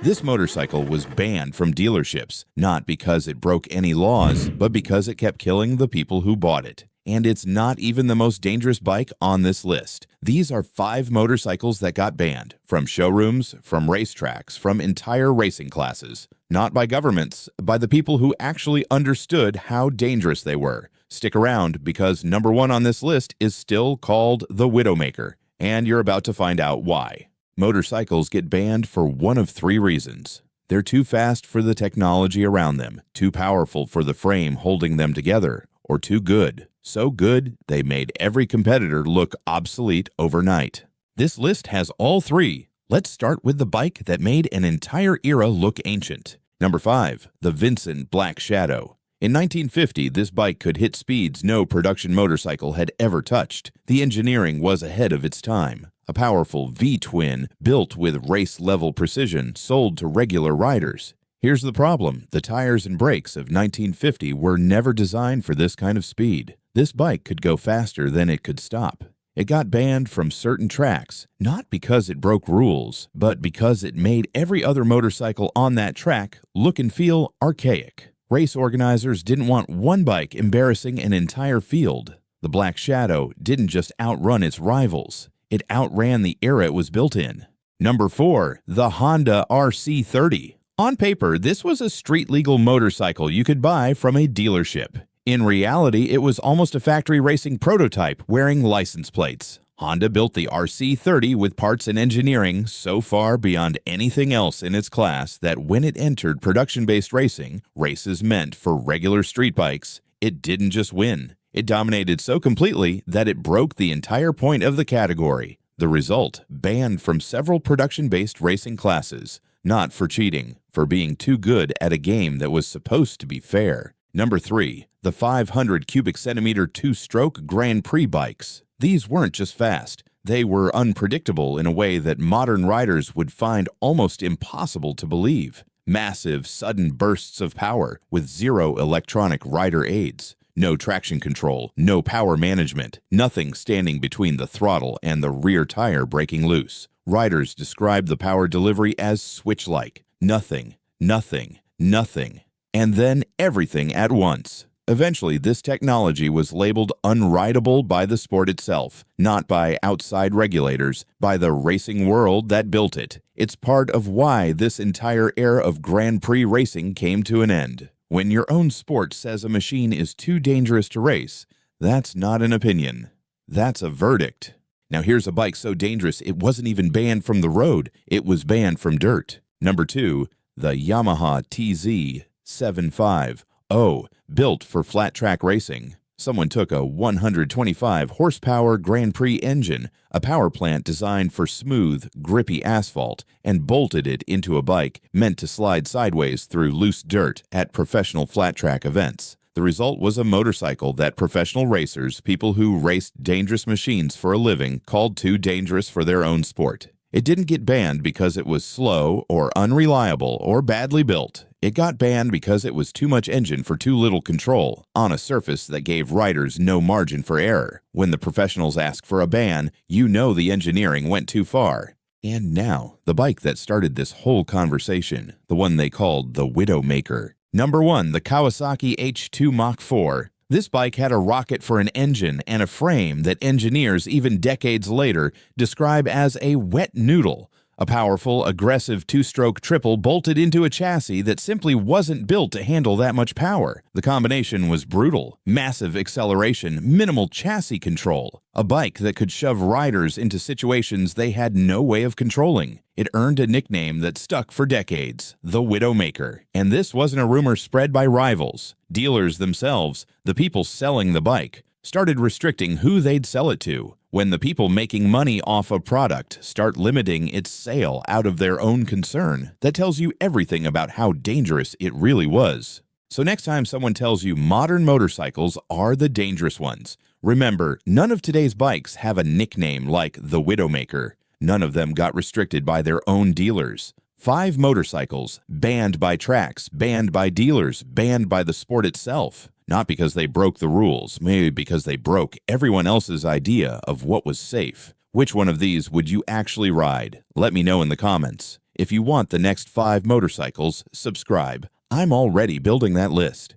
This motorcycle was banned from dealerships, not because it broke any laws, but because it kept killing the people who bought it. And it's not even the most dangerous bike on this list. These are 5 motorcycles that got banned from showrooms, from racetracks, from entire racing classes. Not by governments, by the people who actually understood how dangerous they were. Stick around because number 1 on this list is still called the Widowmaker, and you're about to find out why. Motorcycles get banned for one of 3 reasons. They're too fast for the technology around them, too powerful for the frame holding them together, or too good. So good, they made every competitor look obsolete overnight. This list has all 3. Let's start with the bike that made an entire era look ancient. Number 5, the Vincent Black Shadow. In 1950, this bike could hit speeds no production motorcycle had ever touched. The engineering was ahead of its time. A powerful V-twin built with race-level precision sold to regular riders. Here's the problem. The tires and brakes of 1950 were never designed for this kind of speed. This bike could go faster than it could stop. It got banned from certain tracks, not because it broke rules, but because it made every other motorcycle on that track look and feel archaic. Race organizers didn't want one bike embarrassing an entire field. The Black Shadow didn't just outrun its rivals. It outran the era it was built in. Number 4, the Honda RC30. On paper, this was a street-legal motorcycle you could buy from a dealership. In reality, it was almost a factory racing prototype wearing license plates. Honda built the RC30 with parts and engineering so far beyond anything else in its class that when it entered production-based racing, races meant for regular street bikes, it didn't just win. It dominated so completely that it broke the entire point of the category. The result, banned from several production-based racing classes. Not for cheating, for being too good at a game that was supposed to be fair. Number 3, the 500 cubic centimeter 2-stroke Grand Prix bikes. These weren't just fast. They were unpredictable in a way that modern riders would find almost impossible to believe. Massive, sudden bursts of power with 0 electronic rider aids. No traction control, no power management, nothing standing between the throttle and the rear tire breaking loose. Riders described the power delivery as switch-like. Nothing, nothing, nothing, and then everything at once. Eventually, this technology was labeled unrideable by the sport itself, not by outside regulators, by the racing world that built it. It's part of why this entire era of Grand Prix racing came to an end. When your own sport says a machine is too dangerous to race, that's not an opinion. That's a verdict. Now here's a bike so dangerous it wasn't even banned from the road, it was banned from dirt. Number 2, the Yamaha TZ750, built for flat track racing. Someone took a 125 horsepower Grand Prix engine, a power plant designed for smooth, grippy asphalt, and bolted it into a bike meant to slide sideways through loose dirt at professional flat track events. The result was a motorcycle that professional racers, people who raced dangerous machines for a living, called too dangerous for their own sport. It didn't get banned because it was slow or unreliable or badly built. It got banned because it was too much engine for too little control, on a surface that gave riders no margin for error. When the professionals ask for a ban, you know the engineering went too far. And now, the bike that started this whole conversation, the one they called the Widowmaker. Number 1, the Kawasaki H2 Mach IV. This bike had a rocket for an engine and a frame that engineers, even decades later, describe as a wet noodle. A powerful, aggressive 2-stroke triple bolted into a chassis that simply wasn't built to handle that much power. The combination was brutal. Massive acceleration, minimal chassis control. A bike that could shove riders into situations they had no way of controlling. It earned a nickname that stuck for decades, the Widowmaker. And this wasn't a rumor spread by rivals. Dealers themselves, the people selling the bike, started restricting who they'd sell it to. When the people making money off a product start limiting its sale out of their own concern, that tells you everything about how dangerous it really was. So next time someone tells you modern motorcycles are the dangerous ones, remember, none of today's bikes have a nickname like the Widowmaker. None of them got restricted by their own dealers. 5 motorcycles, banned by tracks, banned by dealers, banned by the sport itself. Not because they broke the rules, maybe because they broke everyone else's idea of what was safe. Which one of these would you actually ride? Let me know in the comments. If you want the next 5 motorcycles, subscribe. I'm already building that list.